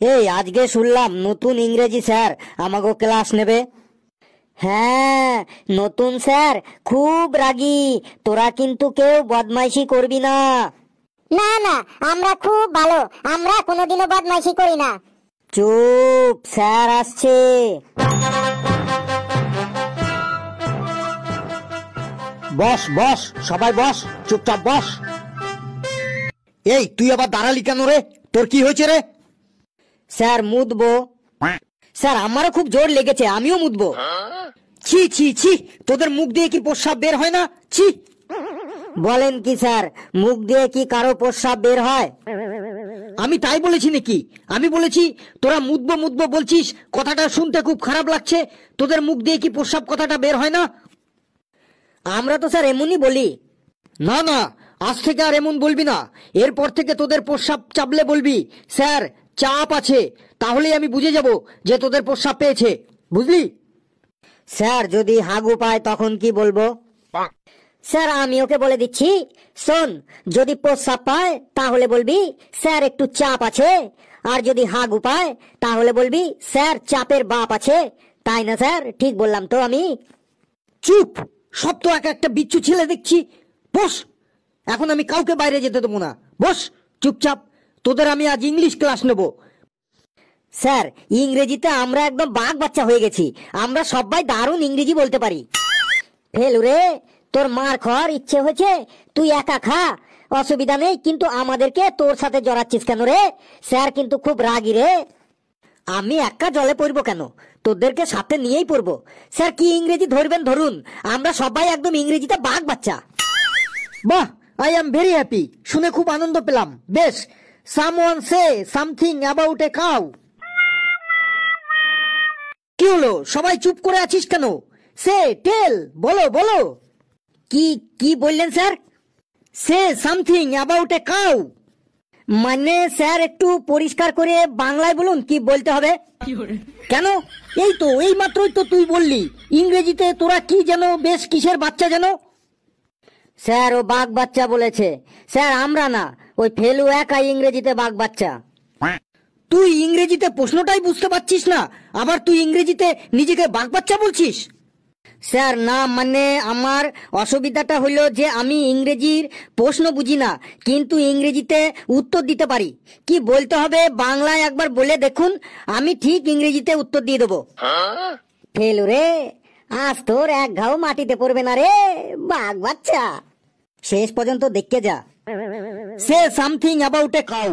এই আজকে শুনলাম নতুন ইংরেজি স্যার আমাকে ক্লাস নেবে। হ্যাঁ, নতুন স্যার খুব রাগী, তোরা কিন্তু কেউ বদমাইশি করবি না। না না, আমরা খুব ভালো, আমরা কোনোদিনও বদমাইশি করি না। চুপ, স্যার আসছে। বস বস, সবাই বস, চুপচাপ বস। এই তুই আবার দাঁড়ালি কেন রে? তোর কি হয়েছে রে? স্যার মুতবো। স্যার আমারও খুব জোর লেগেছে, আমিও মুতবো। ছি ছি ছি, তোদের মুখ দিয়ে কি প্রস্রাব বের হয় না? ছি। বলেন কি স্যার, মুখ দিয়ে কি কারো প্রস্রাব বের হয়? আমি তাই বলেছি নাকি? আমি বলেছি তোরা মুতবো মুতবো বলছিস, কথাটা শুনতে খুব খারাপ লাগছে। তোদের মুখ দিয়ে কি প্রস্রাব কথাটা বের হয় না? আমরা তো স্যার এমনই বলি। না না, আজ থেকে আর এমন বলবি না। এরপর থেকে তোদের প্রস্রাব চাপলে বলবি স্যার চাপ আছে, তাহলেই আমি বুঝে যাব যে তোদের প্রস্রাব পেয়েছে, বুঝলি? স্যার যদি হাগু পায় তখন কি বলবো? স্যার আমি ওকে বলে দিচ্ছি, শোন, যদি প্রস্রাব পায় তাহলে বলবি স্যার একটু চাপ আছে, আর যদি হাগু পায় তাহলে বলবি স্যার চাপের বাপ আছে। তাই না স্যার? ঠিক বললাম তো আমি? চুপ, সব তো এক একটা বিচ্ছু ছেলে দেখছি। বস, এখন আমি কাউকে বাইরে যেতে দেবো না। বস চুপচাপ, তোদের আমি আজ ইংলিশ ক্লাস নেব। স্যার ইংরেজিতে আমরা একদম বাঘ বাচ্চা হয়ে গেছি, আমরা সবাই দারুণ ইংরেজি বলতে পারি। ফেলু রে, তোর মার খাওয়ার ইচ্ছে হয়েছে, তুই একা খা, অসুবিধা নেই, কিন্তু আমাদেরকে তোর সাথে জড়াচ্ছিস কেন রে? স্যার কিন্তু খুব রাগী রে। আমি একা জলে পড়বো কেন? তোদেরকে সাথে নিয়েই পড়বো। স্যার কি ইংরেজি ধরবেন ধরুন, আমরা সবাই একদম ইংরেজিতে বাঘ বাচ্চা। বাহ, আই এম ভেরি হ্যাপি, শুনে খুব আনন্দ পেলাম। বেশ, someone say something about a cow. কি হলো, সবাই চুপ করে আছিস কেন? সে টেল, বলো বলো। কি কি বললেন sir? Say something about a cow. মানে স্যার একটু পরিষ্কার করে বাংলায় বলুন, কি বলতে হবে? কেন, এই তো এই মাত্রই তো তুই বললি ইংরেজিতে তোরা কি যেন বেশ কিসের বাচ্চা যেন। স্যার ও বাঘ বাচ্চা বলেছে স্যার, আমরা না, ওই ফেলু একাই ইংরেজিতে বাঘ বাচ্চা। তুই ইংরেজিতে প্রশ্নটাই বুঝতে পারছিস না, আবার তুই ইংরেজিতে নিজেকে বাঘ বাচ্চা বলছিস? স্যার না, মানে আমার অসুবিধাটা হইল যে আমি ইংরেজির প্রশ্ন বুঝি না, কিন্তু ইংরেজিতে উত্তর দিতে পারি। কি বলতে হবে বাংলায় একবার বলে দেখুন, আমি ঠিক ইংরেজিতে উত্তর দিয়ে দেবো। ফেলু রে, আজ তোর এক ঘাও মাটিতে পড়বে না রে, বাঘ বাচ্চা। শেষ পর্যন্ত দেখতে যা। Say something about a cow.